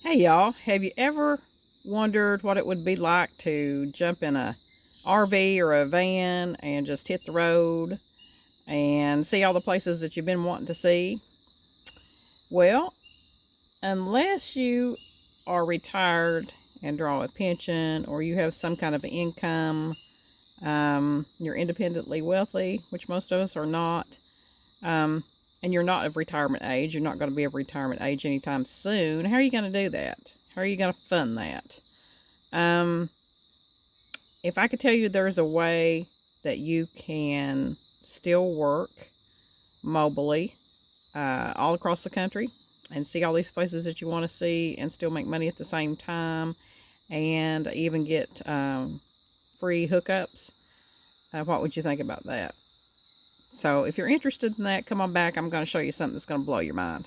Hey y'all, have you ever wondered what it would be like to jump in a RV or a van and just hit the road and see all the places that you've been wanting to see? Well, unless you are retired and draw a pension or you have some kind of income, you're independently wealthy, which most of us are not, um, and you're not of retirement age, you're not going to be of retirement age anytime soon, how are you going to do that? How are you going to fund that? Um, if I could tell you there's a way that you can still work mobily all across the country and see all these places that you want to see and still make money at the same time and even get free hookups, what would you think about that? So if you're interested in that, come on back. I'm going to show you something that's going to blow your mind.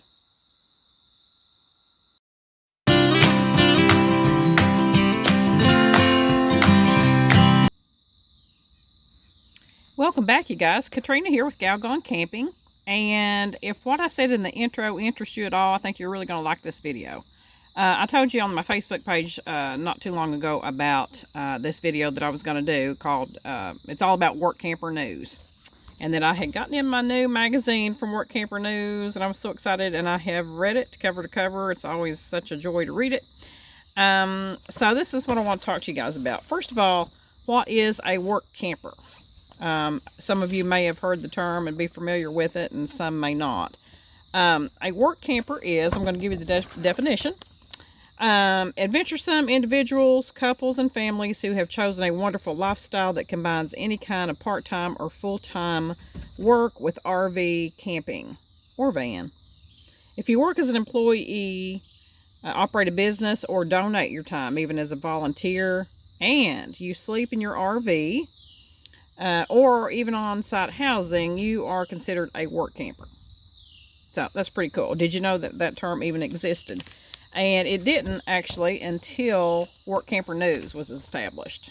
Welcome back, you guys. Katrina here with Gal Gone Camping. And if what I said in the intro interests you at all, I think you're really going to like this video. I told you on my Facebook page not too long ago about this video that I was going to do called It's All About Work Camper News. And that I had gotten in my new magazine from Work Camper News, and I was so excited, and I have read it cover to cover. It's always such a joy to read it. So this is what I want to talk to you guys about. First of all, what is a work camper? Some of you may have heard the term and be familiar with it, and some may not. A work camper is, I'm going to give you the definition, adventuresome individuals, couples, and families who have chosen a wonderful lifestyle that combines any kind of part-time or full-time work with RV camping or van. If you work as an employee, operate a business, or donate your time, even as a volunteer, and you sleep in your RV, or even on-site housing, you are considered a work camper. So that's pretty cool. Did you know that that term even existed? And it didn't actually until Work Camper News was established.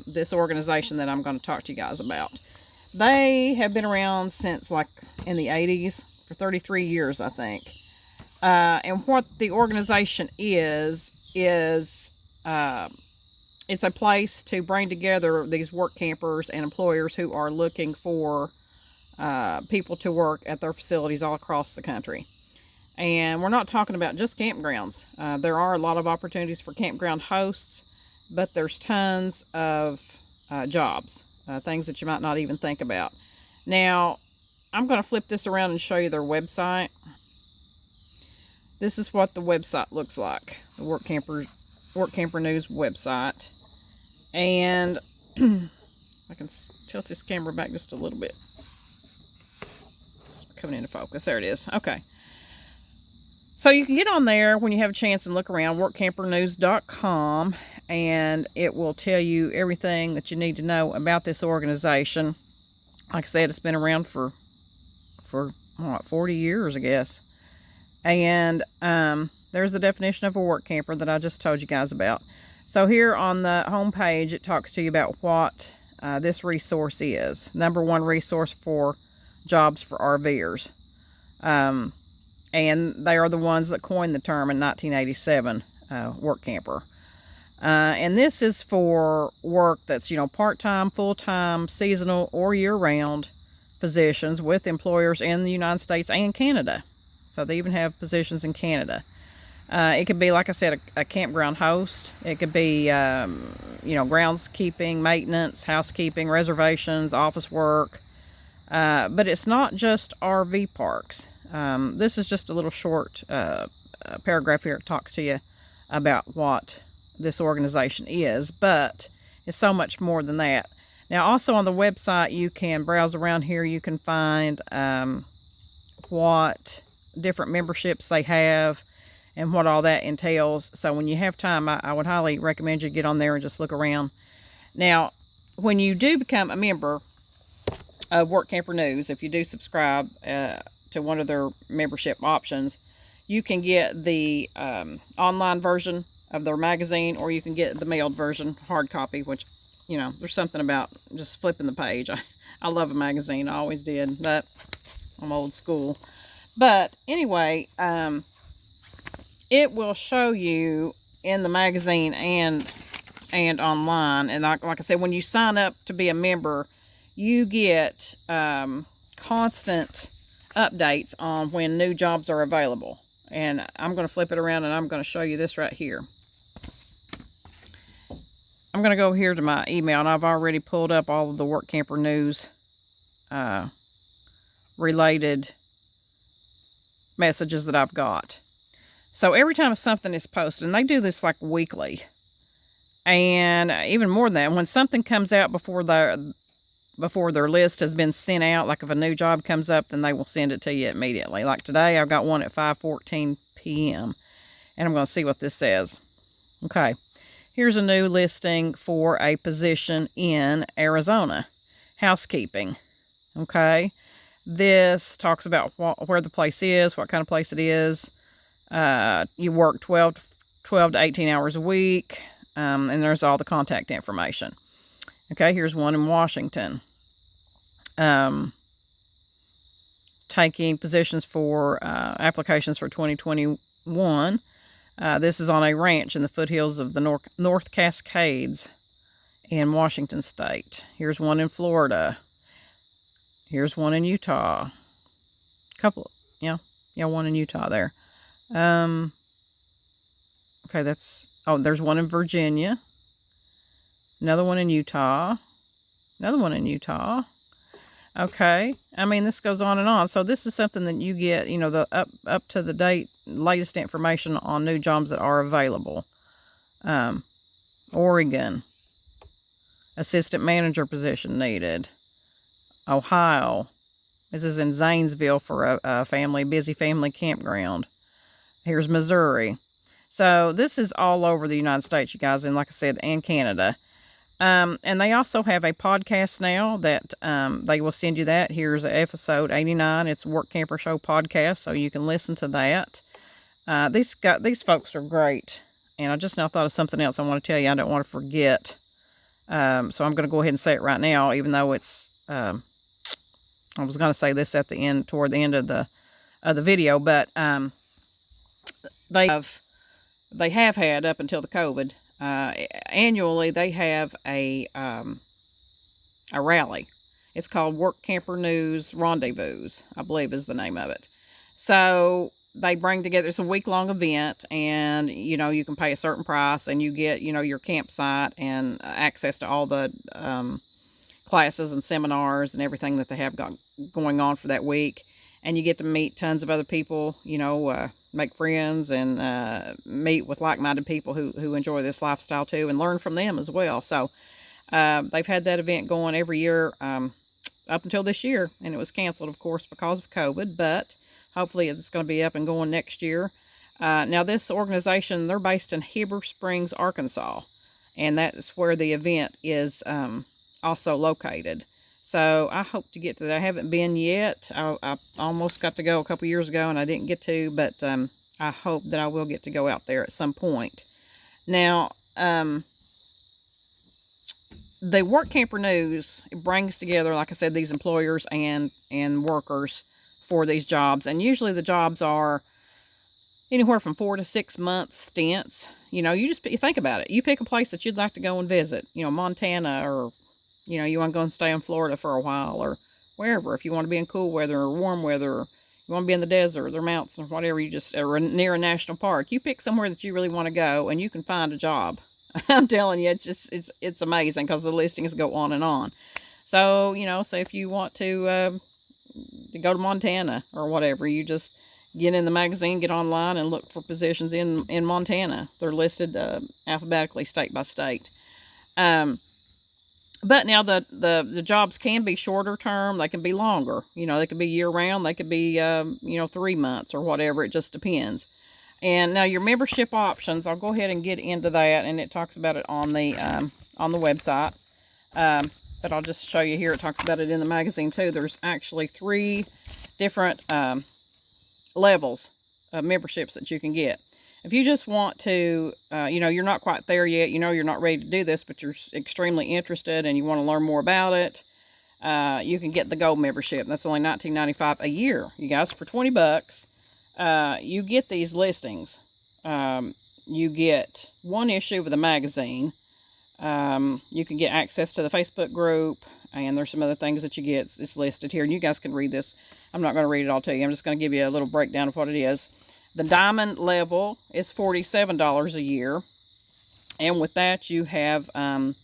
This organization that I'm going to talk to you guys about. They have been around since like in the 80s, for 33 years, I think. And what the organization is it's a place to bring together these work campers and employers who are looking for people to work at their facilities all across the country. And we're not talking about just campgrounds. There are a lot of opportunities for campground hosts, but there's tons of jobs, things that you might not even think about. Now, I'm going to flip this around and show you their website. This is what the website looks like, the Work Camper News website. And I can tilt this camera back just a little bit. It's coming into focus. There it is. Okay. So you can get on there when you have a chance and look around, workcampernews.com, and it will tell you everything that you need to know about this organization. Like I said, it's been around for what, 40 years, I guess. And there's the definition of a work camper that I just told you guys about. So here on the home page, it talks to you about what this resource is. #1 resource for jobs for RVers. And they are the ones that coined the term in 1987, work camper. And this is for work that's, part-time, full-time, seasonal, or year-round positions with employers in the United States and Canada. So they even have positions in Canada. It could be, like I said, a campground host. It could be, groundskeeping, maintenance, housekeeping, reservations, office work. But it's not just RV parks. This is just a little short paragraph here. It talks to you about what this organization is, but it's so much more than that. Now, also on the website, you can browse around here. You can find what different memberships they have and what all that entails. So when you have time, I would highly recommend you get on there and just look around. Now, when you do become a member of Work Camper News, if you do subscribe to one of their membership options, you can get the online version of their magazine, or you can get the mailed version, hard copy, which, there's something about just flipping the page. I love a magazine. I always did, but I'm old school. But anyway, it will show you in the magazine and online. And like I said, when you sign up to be a member, you get constant updates on when new jobs are available. And I'm going to flip it around and I'm going to show you this right here. I'm going to go here to my email, and I've already pulled up all of the Work Camper News related messages that I've got. So every time something is posted, and they do this like weekly, and even more than that, when something comes out before their list has been sent out, like if a new job comes up, then they will send it to you immediately. Like today, I've got one at 5:14 p.m., and I'm going to see what this says. Okay, here's a new listing for a position in Arizona, housekeeping. Okay, this talks about where the place is, what kind of place it is. You work 12 to 18 hours a week, and there's all the contact information. Okay, here's one in Washington. Taking positions for applications for 2021. This is on a ranch in the foothills of the North Cascades in Washington State. Here's one in Florida. Here's one in Utah. One in Utah there. Okay, there's one in Virginia. Another one in Utah. Another one in Utah. Okay, I mean, this goes on and on. So this is something that you get, the up to the date, latest information on new jobs that are available. Oregon, assistant manager position needed. Ohio, this is in Zanesville for a busy family campground. Here's Missouri. So this is all over the United States, you guys, and like I said, and Canada. And they also have a podcast now that they will send you that. Here's episode 89. It's Work Camper Show podcast, so you can listen to that. These folks are great, and I just now thought of something else I want to tell you. I don't want to forget, so I'm going to go ahead and say it right now, even though it's. I was going to say this at the end, toward the end of the video, but they have had up until the COVID. Annually, they have a rally. It's called Work Camper News Rendezvous, I believe is the name of it. So they bring together, it's a week-long event, and, you can pay a certain price, and you get, your campsite and access to all the classes and seminars and everything that they have going on for that week. And you get to meet tons of other people, make friends and meet with like-minded people who enjoy this lifestyle too, and learn from them as well. So they've had that event going every year up until this year, and it was canceled, of course, because of COVID, but hopefully it's going to be up and going next year. Now, this organization, they're based in Heber Springs, Arkansas, and that's where the event is also located. So I hope to get to that. I haven't been yet. I almost got to go a couple years ago, and I didn't get to, but I hope that I will get to go out there at some point. Now, the Work Camper News brings together, like I said, these employers and workers for these jobs. And usually the jobs are anywhere from 4 to 6 month stints. You think about it. You pick a place that you'd like to go and visit, Montana, or you want to go and stay in Florida for a while, or wherever. If you want to be in cool weather or warm weather, or you want to be in the desert or mountains or whatever, or near a national park, you pick somewhere that you really want to go, and you can find a job. I'm telling you, it's amazing, because the listings go on and on. So, so if you want to go to Montana or whatever, you just get in the magazine, get online, and look for positions in Montana. They're listed alphabetically, state by state. But now the jobs can be shorter term. They can be longer. They could be year round. They could be, 3 months or whatever. It just depends. And now your membership options, I'll go ahead and get into that, and it talks about it on the website. But I'll just show you here. It talks about it in the magazine too. There's actually 3 different levels of memberships that you can get. If you just want to, you're not quite there yet, you're not ready to do this, but you're extremely interested and you want to learn more about it, you can get the gold membership. That's only $19.95 a year, you guys. For $20, you get these listings you get one issue of the magazine. You can get access to the Facebook group, and there's some other things that you get. It's listed here, and you guys can read this. I'm not going to read it all to you. I'm just going to give you a little breakdown of what it is. The diamond level is $47 a year, and with that you have, you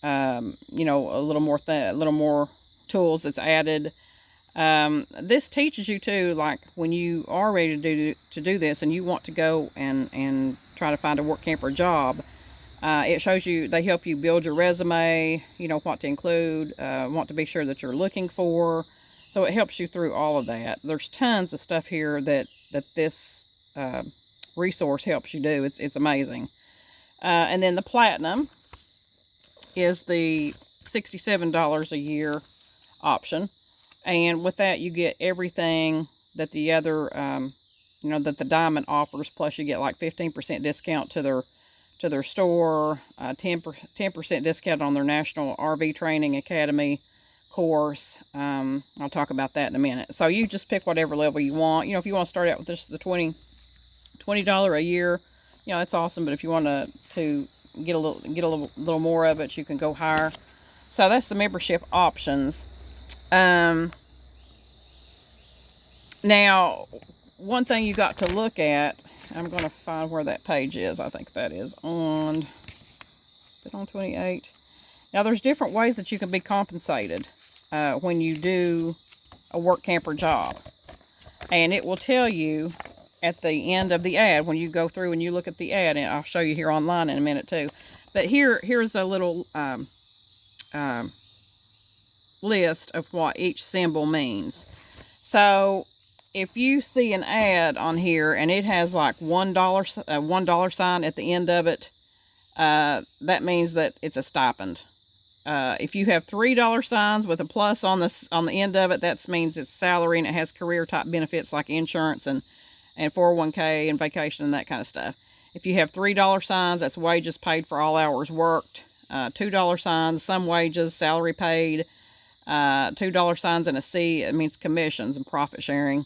know, a little more tools that's added. This teaches you too, like when you are ready to do this, and you want to go and try to find a work camper job. It shows you, they help you build your resume, you know, what to include, what to be sure that you're looking for. So it helps you through all of that. There's tons of stuff here that this resource helps you do. It's amazing. And then the platinum is the $67 a year option. And with that, you get everything that the other, you know, that the diamond offers. Plus you get like 15% discount to their store, 10% discount on their National RV Training Academy course. I'll talk about that in a minute. So you just pick whatever level you want. You know, if you want to start out with just the $20 a year, you know, that's awesome. But if you want to get a little more of it, you can go higher. So that's the membership options. Now, one thing you got to look at, I'm going to find where that page is. I think that is on 28? Now, there's different ways that you can be compensated when you do a work camper job. And it will tell you at the end of the ad, when you go through and you look at the ad, and I'll show you here online in a minute too. But here's a little list of what each symbol means. So if you see an ad on here and it has like $1 sign at the end of it, that means that it's a stipend. If you have $3 signs with a plus on the end of it, that means it's salary, and it has career type benefits like insurance and 401k and vacation and that kind of stuff. If you have $3 signs, that's wages paid for all hours worked. $2 signs, some wages, salary paid. $2 signs and a C, it means commissions and profit sharing.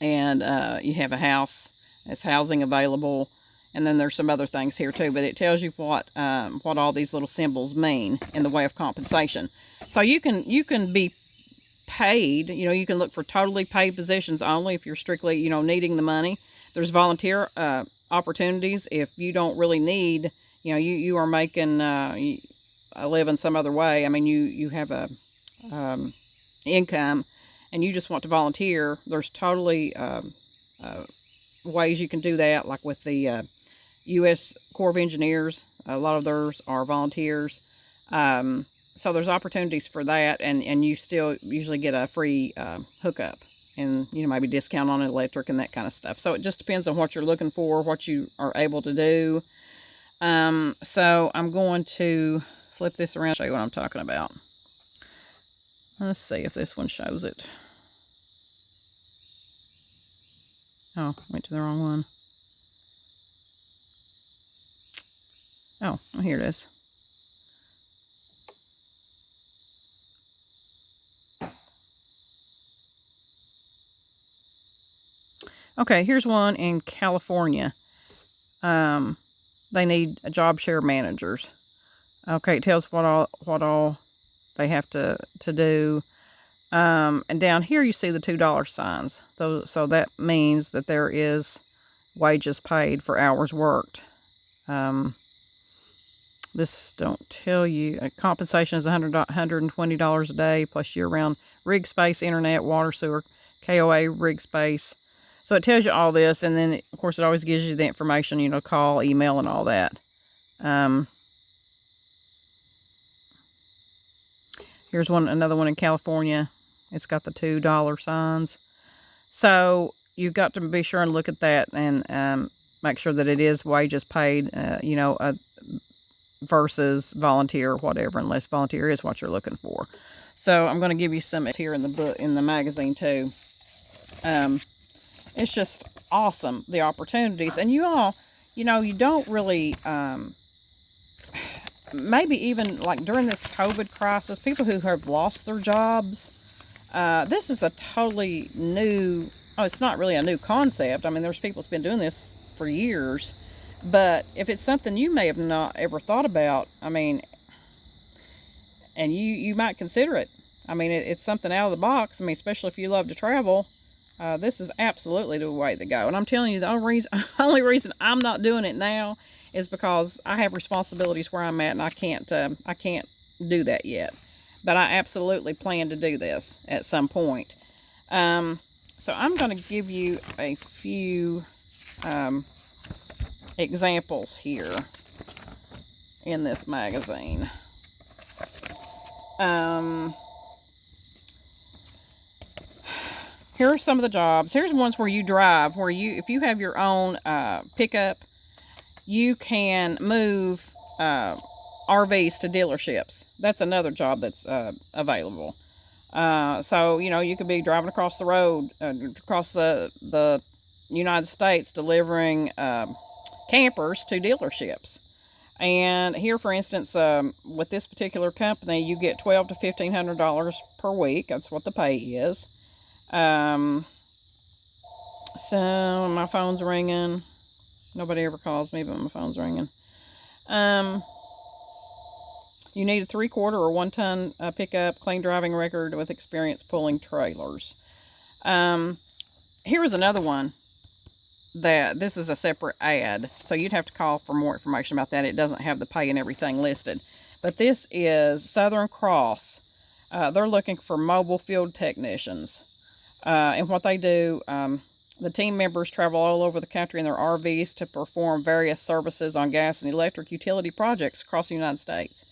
And you have a house, it's housing available. And then there's some other things here too, but it tells you what all these little symbols mean in the way of compensation. So you can be paid, you know, you can look for totally paid positions only if you're strictly, you know, needing the money. There's volunteer opportunities if you don't really need, you know, you are making a living some other way. I mean, you have a income and you just want to volunteer. There's totally ways you can do that, like with the U.S. Corps of Engineers. A lot of theirs are volunteers. So there's opportunities for that, and you still usually get a free hookup, and, you know, maybe discount on electric and that kind of stuff. So it just depends on what you're looking for, what you are able to do. So I'm going to flip this around, show you what I'm talking about. Let's see if this one shows it. Oh, went to the wrong one. Oh, here it is. Okay, here's one in California. They need job share managers. Okay, it tells what all they have to do. And down here you see the $2 signs. So that means that there is wages paid for hours worked. This don't tell you. Compensation is $120 a day plus year-round rig space, internet, water, sewer, KOA, rig space. So it tells you all this, and then, of course, it always gives you the information, you know, call, email, and all that. Here's another one in California. It's got the $2 signs. So you've got to be sure and look at that and make sure that it is wages paid, you know, versus volunteer or whatever, unless volunteer is what you're looking for. So I'm going to give you some here in the book, in the magazine too. It's just awesome, the opportunities. And you all, you know, you don't really, maybe even like during this COVID crisis, people who have lost their jobs, this is a totally new, oh, it's not really a new concept. I mean, there's people that's been doing this for years. But if it's something you may have not ever thought about, I mean, and you might consider it. I mean, it's something out of the box. I mean, especially if you love to travel, this is absolutely the way to go. And I'm telling you, the only reason I'm not doing it now is because I have responsibilities where I'm at, and I can't do that yet. But I absolutely plan to do this at some point. So I'm going to give you a few examples here in this magazine. Here are some of the jobs. Here's ones where you drive, where if you have your own pickup, you can move RVs to dealerships. That's another job that's available. So, you know, you could be driving across the road, across the United States, delivering campers to dealerships. And here, for instance, with this particular company, you get $1,200 to $1,500 per week. That's what the pay is. So my phone's ringing. Nobody ever calls me, but my phone's ringing. You need a 3/4 or 1 ton pickup, clean driving record with experience pulling trailers. Here is another one that this is a separate ad, so you'd have to call for more information about that. It doesn't have the pay and everything listed. But this is Southern Cross. They're looking for mobile field technicians. And what they do, the team members travel all over the country in their RVs to perform various services on gas and electric utility projects across the United States.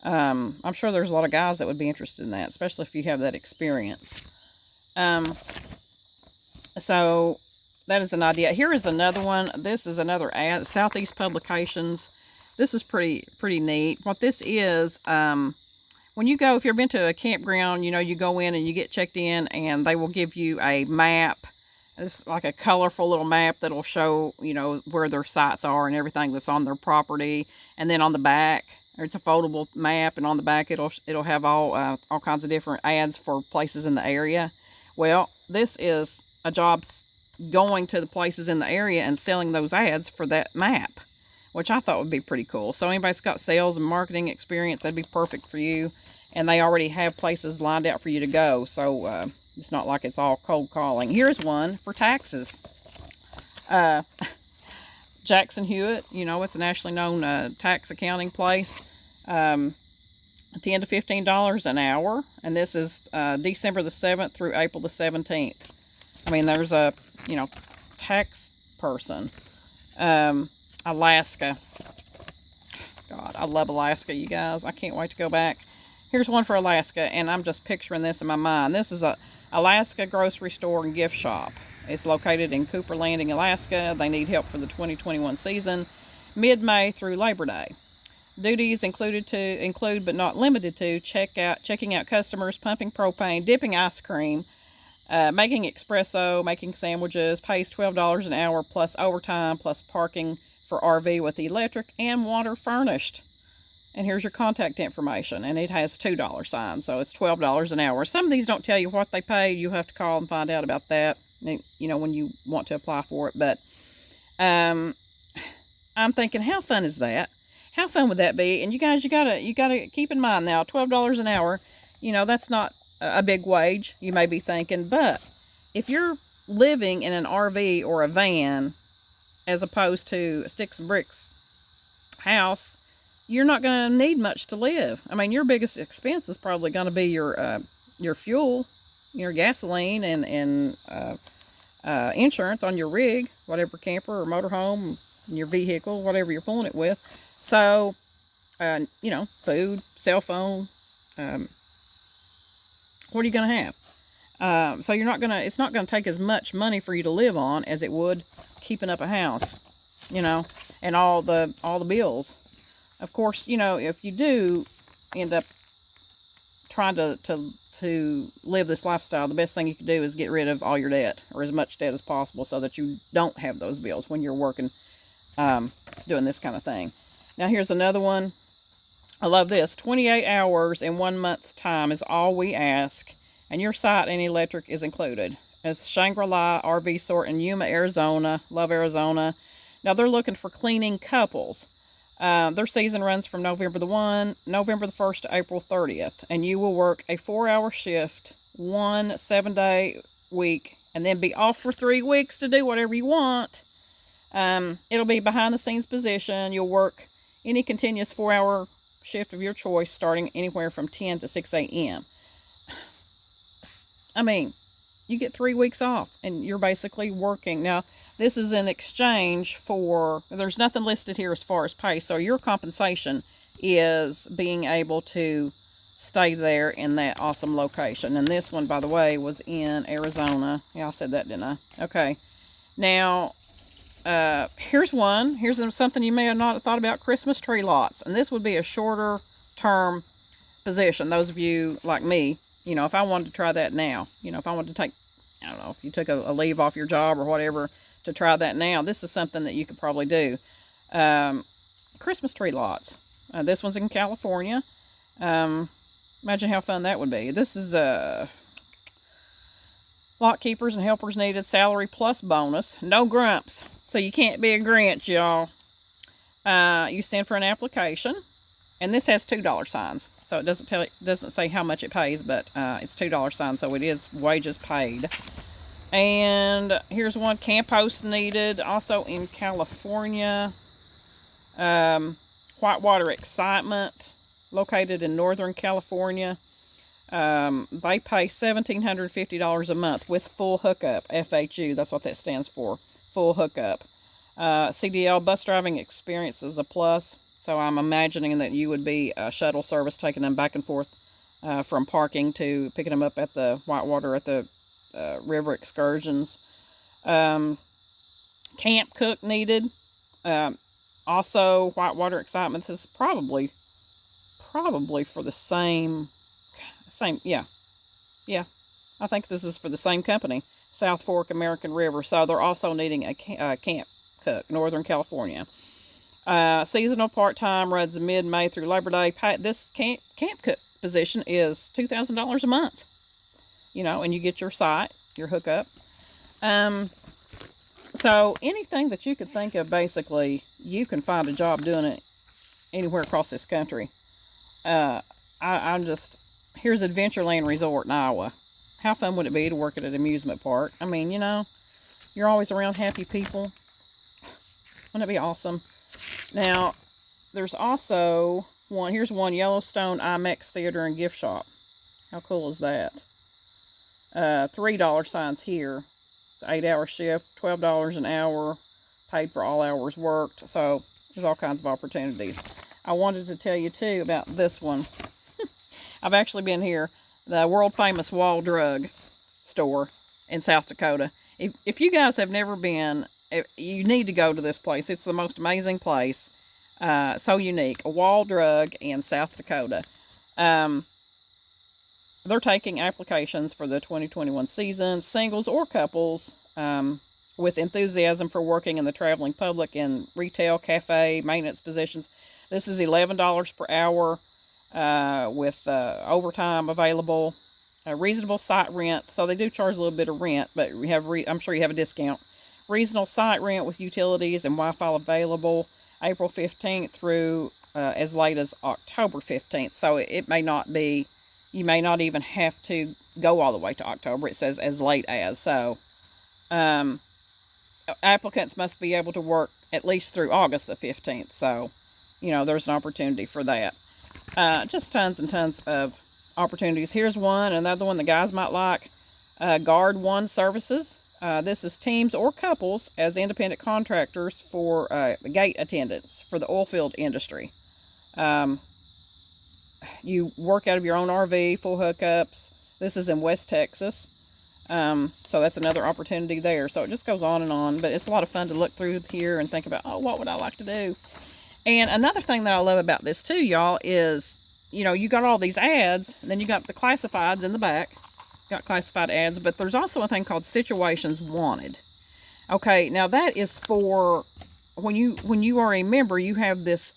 I'm sure there's a lot of guys that would be interested in that, especially if you have that experience. So that is an idea. Here is another one. This is another ad, Southeast Publications. This is pretty neat. What this is, when you go, if you've been to a campground, you know, you go in and you get checked in, and they will give you a map. It's like a colorful little map that'll show, you know, where their sites are and everything that's on their property. And then on the back, it's a foldable map, and on the back it'll have all kinds of different ads for places in the area. Well, this is a job going to the places in the area and selling those ads for that map, which I thought would be pretty cool. So anybody's got sales and marketing experience, that'd be perfect for you. And they already have places lined out for you to go, so it's not like it's all cold calling. Here's one for taxes. Jackson Hewitt, you know, it's a nationally known tax accounting place. $10 to $15 an hour, and this is December the 7th through April the 17th. I mean, there's a, you know, tax person. Alaska. God, I love Alaska, you guys. I can't wait to go back. Here's one for Alaska, and I'm just picturing this in my mind. This is a Alaska grocery store and gift shop. It's located in Cooper Landing, Alaska. They need help for the 2021 season, mid-May through Labor Day. Duties include but not limited to checking out customers, pumping propane, dipping ice cream, making espresso, making sandwiches. Pays $12 an hour plus overtime plus parking for RV with electric and water furnished. And here's your contact information, and it has $2 signs, so it's $12 an hour. Some of these don't tell you what they pay. You have to call and find out about that, you know, when you want to apply for it. But I'm thinking, how fun is that? How fun would that be? And you guys, you gotta keep in mind now, $12 an hour, you know, that's not a big wage, you may be thinking. But if you're living in an RV or a van, as opposed to a sticks and bricks house, you're not going to need much to live. I mean, your biggest expense is probably going to be your fuel, your gasoline, and insurance on your rig, whatever camper or motorhome, your vehicle, whatever you're pulling it with. So, you know, food, cell phone, what are you going to have? So it's not going to take as much money for you to live on as it would keeping up a house, you know, and all the bills. Of course, you know, if you do end up trying to live this lifestyle, the best thing you can do is get rid of all your debt, or as much debt as possible, so that you don't have those bills when you're working, doing this kind of thing. Now, here's another one. I love this. 28 hours in 1 month's time is all we ask, and your site and electric is included. It's Shangri-La RV Resort in Yuma, Arizona. Love Arizona. Now they're looking for cleaning couples. Their season runs from November the 1st to April 30th, and you will work a 4-hour shift, 1 7-day week, and then be off for 3 weeks to do whatever you want. It'll be behind the scenes position. You'll work any continuous 4-hour shift of your choice, starting anywhere from 10 to 6 a.m. I mean, you get 3 weeks off, and you're basically working. Now, this is in exchange for, there's nothing listed here as far as pay, so your compensation is being able to stay there in that awesome location. And this one, by the way, was in Arizona. Yeah, I said that, didn't I? Okay. Now, here's one. Here's something you may have not thought about: Christmas tree lots. And this would be a shorter term position. Those of you like me, you know, if I wanted to try that now, you know, if I wanted to take, I don't know, if you took a leave off your job or whatever to try that now, this is something that you could probably do. Christmas tree lots. This one's in California. Imagine how fun that would be. This is lot keepers and helpers needed, salary plus bonus. No grumps. So you can't be a Grinch, y'all. You send for an application, and this has $2 signs. So it doesn't say how much it pays, but it's $2 signs, so it is wages paid. And here's one: camp host needed, also in California. Whitewater Excitement, located in Northern California. They pay $1,750 a month with full hookup. FHU, that's what that stands for, full hookup. CDL bus driving experience is a plus, so I'm imagining that you would be a shuttle service, taking them back and forth from parking to picking them up at the Whitewater at the river excursions. Camp cook needed. Also, Whitewater Excitement. This is probably for the same, yeah. I think this is for the same company, South Fork American River. So they're also needing a camp cook, Northern California. Seasonal part-time, runs mid-May through Labor Day. This camp cook position is $2,000 a month. You know, and you get your site, your hookup. So anything that you could think of, basically, you can find a job doing it anywhere across this country. I'm just, here's Adventureland Resort in Iowa. How fun would it be to work at an amusement park? I mean, you know, you're always around happy people. Wouldn't it be awesome? Now, there's also one, here's one: Yellowstone IMAX Theater and Gift Shop. How cool is that? $3 signs here. It's an 8-hour shift, $12 an hour, paid for all hours worked. So there's all kinds of opportunities. I wanted to tell you too about this one. I've actually been here, the world famous Wall Drug store in South Dakota. If you guys have never been, you need to go to this place. It's the most amazing place. So unique. A Wall Drug in South Dakota. They're taking applications for the 2021 season, singles or couples, with enthusiasm for working in the traveling public in retail, cafe, maintenance positions. This is $11 per hour with overtime available. Reasonable site rent. So they do charge a little bit of rent, but we have I'm sure you have a discount. Reasonable site rent with utilities and Wi-Fi available April 15th through as late as October 15th. So it may not be, you may not even have to go all the way to October. It says as late as. So applicants must be able to work at least through August the 15th. So, you know, there's an opportunity for that. Just tons and tons of opportunities. Here's one, another one the guys might like. Guard One Services. This is teams or couples as independent contractors for gate attendants for the oil field industry. You work out of your own RV, full hookups. This is in West Texas. So that's another opportunity there. So it just goes on and on, but it's a lot of fun to look through here and think about, oh, what would I like to do? And another thing that I love about this too, y'all, is, you know, you got all these ads, and then you got the classifieds in the back. Got classified ads, but there's also a thing called Situations Wanted. Okay, now that is for when you are a member, you have this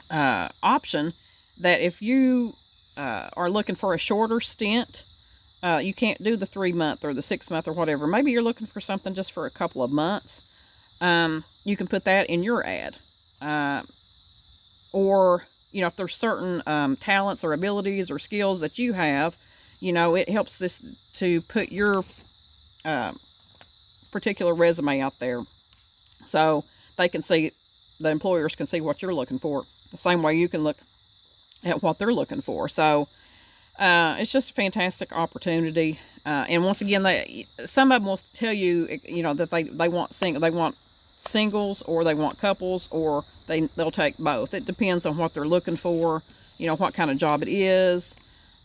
option that if you are looking for a shorter stint, you can't do the 3-month or the 6-month or whatever. Maybe you're looking for something just for a couple of months. you can put that in your ad. Or, if there's certain talents or abilities or skills that you have, it helps this to put your particular resume out there. So they can see, the employers can see what you're looking for. The same way you can look at what they're looking for. So it's just a fantastic opportunity. And once again, some of them will tell you, that they want singles, or they want couples, or they'll take both. It depends on what they're looking for, what kind of job it is.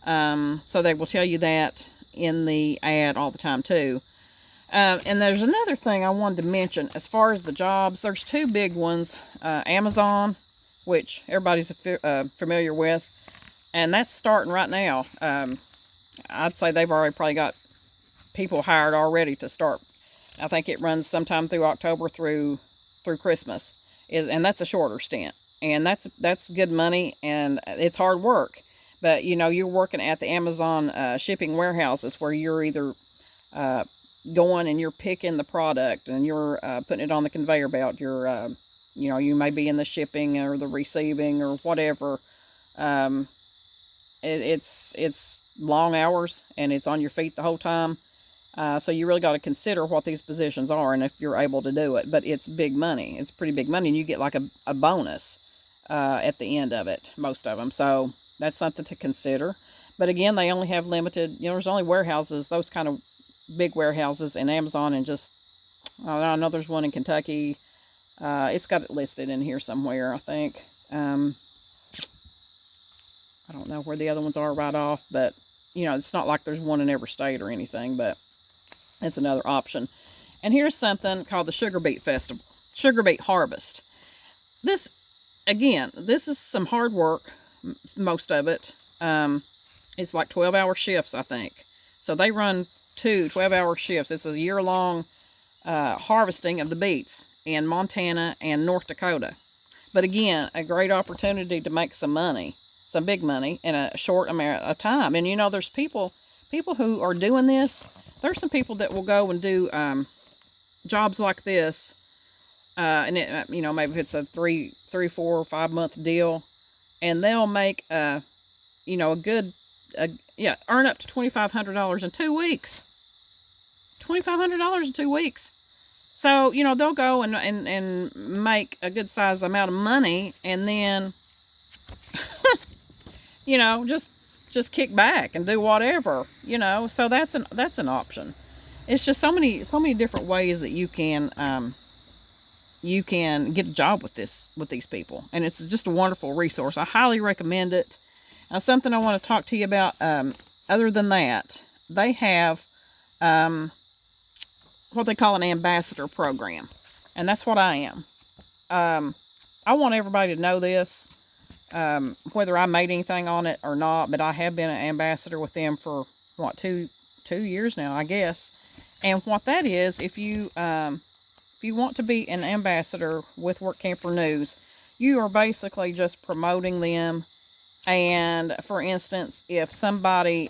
So they will tell you that in the ad all the time too. And there's another thing I wanted to mention as far as the jobs. There's two big ones. Amazon, which everybody's familiar with, and that's starting right now. I'd say they've already probably got people hired already to start. I think it runs sometime through October through Christmas, and that's a shorter stint, and that's good money, and it's hard work. But you're working at the Amazon shipping warehouses, where you're either going and you're picking the product and you're putting it on the conveyor belt. You're you may be in the shipping or the receiving or whatever. It's long hours, and it's on your feet the whole time. So you really got to consider what these positions are, and if you're able to do it. But it's big money. It's pretty big money, and you get like a bonus at the end of it, most of them. So that's something to consider. But again, they only have limited, there's only warehouses, those kind of big warehouses in Amazon, and just, I know there's one in Kentucky. It's got it listed in here somewhere, I think. I don't know where the other ones are right off, but, it's not like there's one in every state or anything, but it's another option. And here's something called the Sugar Beet Festival, Sugar Beet Harvest. This is some hard work, most of it. It's like 12-hour shifts, I think. So they run 2 12-hour shifts. It's a year-long harvesting of the beets in Montana and North Dakota. But again, a great opportunity to make some money, some big money, in a short amount of time. And there's people who are doing this. There's some people that will go and do jobs like this, and it, maybe if it's a 3, 4, or 5 month deal, and they'll make earn up to $2,500 in 2 weeks. $2,500 in 2 weeks. So they'll go and make a good size amount of money, and then just kick back and do whatever, so that's an option. It's just so many different ways that you can get a job with these people, and it's just a wonderful resource. I highly recommend it. Now, something I want to talk to you about, other than that, they have what they call an ambassador program, and that's what I am. I want everybody to know this, whether I made anything on it or not, but I have been an ambassador with them for, 2 years now, I guess. And what that is, if you want to be an ambassador with Work Camper News, you are basically just promoting them. And for instance, if somebody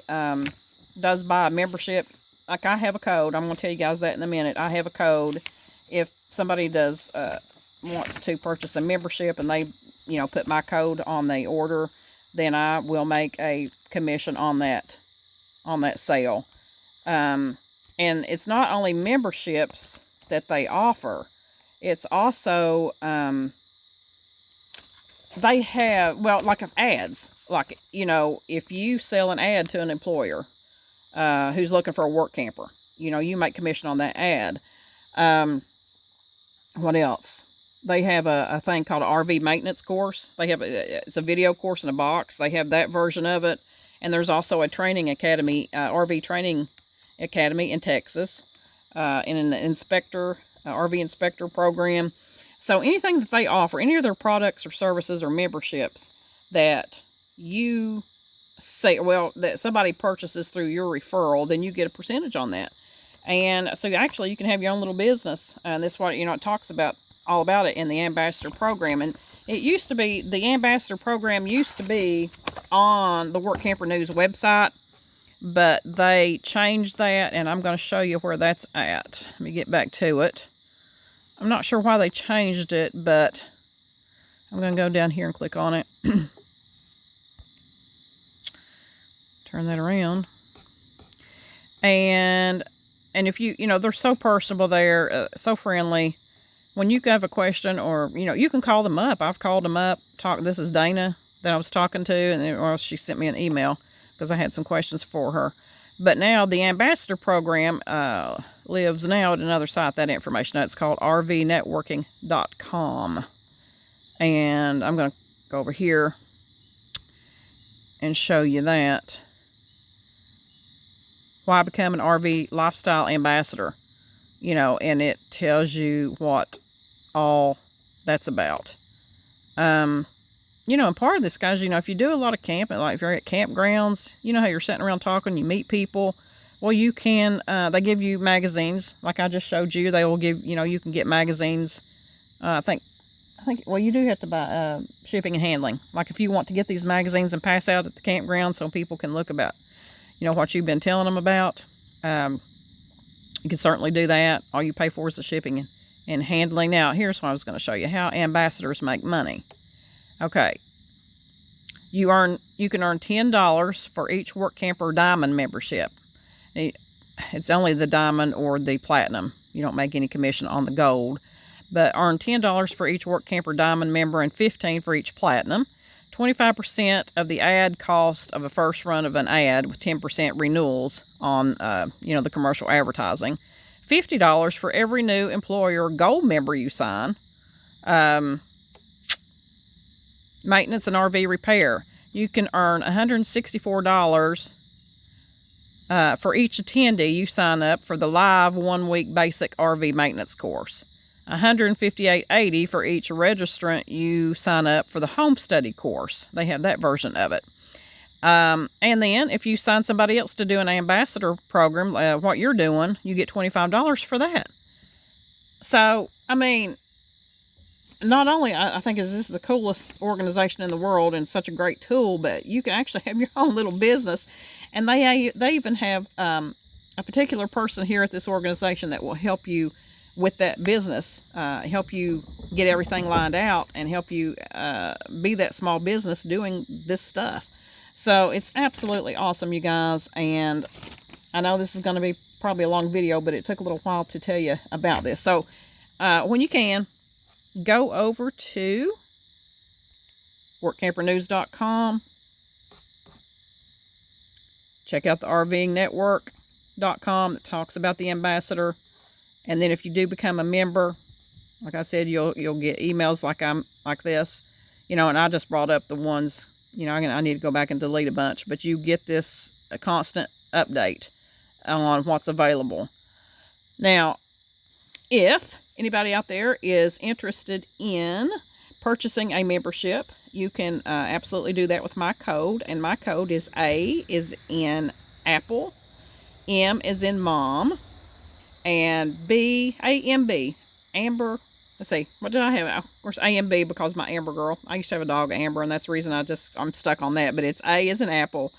does buy a membership, like I have a code, I'm going to tell you guys that in a minute. I have a code. If somebody wants to purchase a membership and they put my code on the order, then I will make a commission on that sale. And it's not only memberships that they offer, it's also they have, like ads. Like, if you sell an ad to an employer who's looking for a work camper, you make commission on that ad. What else? They have a thing called an RV maintenance course. It's a video course in a box. They have that version of it. And there's also a training academy, RV training academy in Texas, in an RV inspector program. So anything that they offer, any of their products or services or memberships that you say, that somebody purchases through your referral, then you get a percentage on that. And so actually you can have your own little business. And this is what, it talks all about it in the ambassador program. And the ambassador program used to be on the Work Camper News website, but they changed that, and I'm going to show you where that's at. Let me get back to it. I'm not sure why they changed it, but I'm going to go down here and click on it. Turn that around. And if you know, they're so personable there, so friendly. When you have a question, or, you know, you can call them up. I've called them up. This is Dana that I was talking to, and or she sent me an email because I had some questions for her. But now the ambassador program lives now at another site. That information, it's called RVnetworking.com. And I'm going to go over here and show you that. Why become an RV lifestyle ambassador? You know, and it tells you what all that's about. You know, and part of this, guys, you know, if you do a lot of camping, like if you're at campgrounds, you know how you're sitting around talking, you meet people. Well, you can, they give you magazines, like I just showed you. They will give, you know, you can get magazines. I think, well, you do have to buy shipping and handling. Like if you want to get these magazines and pass out at the campground so people can look about, you know, what you've been telling them about. You can certainly do that. All you pay for is the shipping and handling. Now, here's what I was going to show you, how ambassadors make money. Okay. You can earn $10 for each Work Camper Diamond membership. It's only the Diamond or the Platinum. You don't make any commission on the Gold. But earn $10 for each Work Camper Diamond member and $15 for each Platinum. 25% of the ad cost of a first run of an ad with 10% renewals on, you know, the commercial advertising. $50 for every new employer Gold member you sign. Maintenance and RV repair. You can earn $164 for each attendee you sign up for the live 1-week basic RV maintenance course. $158.80 for each registrant you sign up for the home study course. They have that version of it. And then if you sign somebody else to do an ambassador program, what you're doing, you get $25 for that. So, I mean, not only I think is this the coolest organization in the world and such a great tool, but you can actually have your own little business. And they even have a particular person here at this organization that will help you with that business, help you get everything lined out and help you be that small business doing this stuff. So it's absolutely awesome, you guys. And I know this is going to be probably a long video, but it took a little while to tell you about this. So when you can, go over to workcampernews.com. Check out the RVingnetwork.com that talks about the ambassador. And then if you do become a member, like I said, you'll get emails like this, you know, and I just brought up the ones, you know, I need to go back and delete a bunch, but you get a constant update on what's available. Now, if anybody out there is interested in purchasing a membership, you can absolutely do that with my code. And my code is A is in Apple, M is in Mom, and B, AMB, Amber. Let's see, what did I have? Of course, AMB, because my Amber girl. I used to have a dog, Amber, and that's the reason I'm stuck on that. But it's A is in Apple,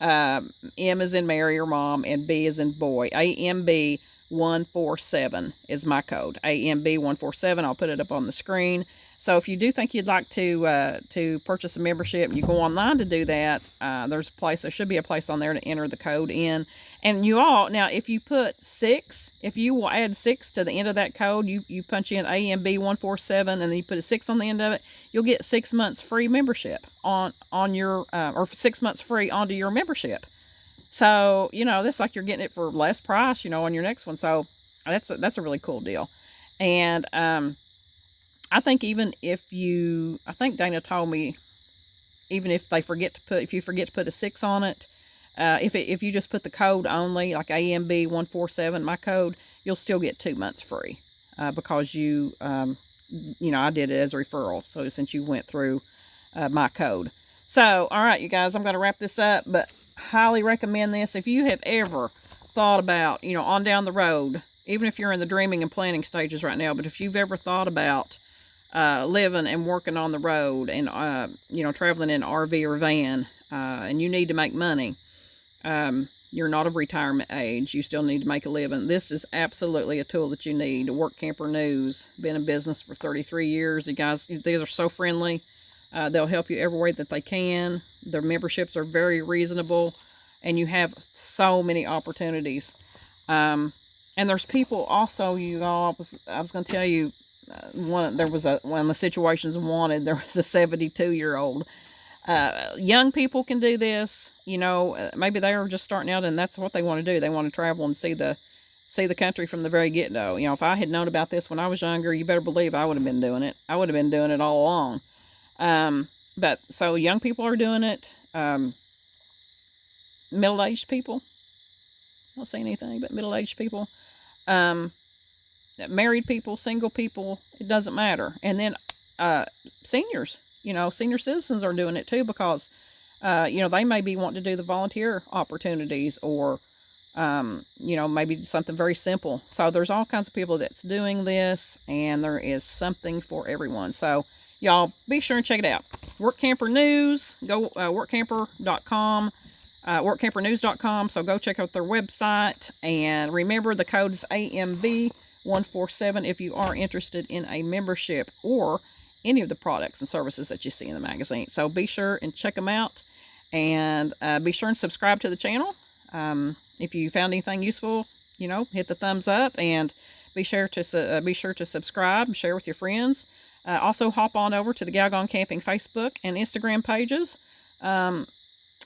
M is in Mary or Mom, and B is in Boy. AMB147 is my code. AMB147. I'll put it up on the screen. So if you do think you'd like to purchase a membership, you go online to do that. There should be a place on there to enter the code in. And now if you put 6, if you will add 6 to the end of that code, you punch in AMB147 and then you put a 6 on the end of it, you'll get 6 months free membership on your, or 6 months free onto your membership. So, you know, that's like you're getting it for less price, you know, on your next one. So that's a really cool deal. And, I think I think Dana told me, even if you forget to put a 6 on it, if you just put the code only, like AMB147, my code, you'll still get 2 months free, because you know, I did it as a referral. So since you went through my code. So, all right, you guys, I'm going to wrap this up, but highly recommend this. If you have ever thought about, you know, on down the road, even if you're in the dreaming and planning stages right now, but if you've ever thought about living and working on the road and, you know, traveling in an RV or van, and you need to make money, you're not of retirement age, you still need to make a living, this is absolutely a tool that you need. Work Camper News, been in business for 33 years. You guys, these are so friendly. They'll help you every way that they can. Their memberships are very reasonable, and you have so many opportunities. And there's people also, you all, I was going to tell you, one of the situations wanted, there was a 72-year-old. Young people can do this, you know, maybe they are just starting out and that's what they want to do. They want to travel and see the country from the very get-go. You know, if I had known about this when I was younger, you better believe I would have been doing it. I would have been doing it all along. But so young people are doing it. Middle-aged people, I don't see anything but middle-aged people. Married people, single people, it doesn't matter. And then seniors, you know, senior citizens are doing it too, because you know, they may be wanting to do the volunteer opportunities, or you know, maybe something very simple. So there's all kinds of people that's doing this, and there is something for everyone. So y'all be sure and check it out. Work Camper News, go workcamper.com, workcampernews.com. So go check out their website, and remember the code is AMB147 if you are interested in a membership or any of the products and services that you see in the magazine. So be sure and check them out, and be sure and subscribe to the channel. If you found anything useful, you know, hit the thumbs up, and be sure to subscribe and share with your friends. Also hop on over to the Gal Gone Camping Facebook and Instagram pages.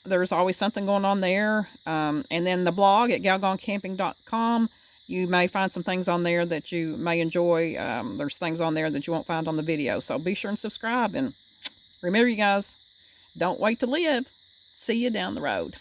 There's always something going on there. And then the blog at galgonecamping.com. You may find some things on there that you may enjoy. There's things on there that you won't find on the video. So be sure and subscribe. And remember, you guys, don't wait to live. See you down the road.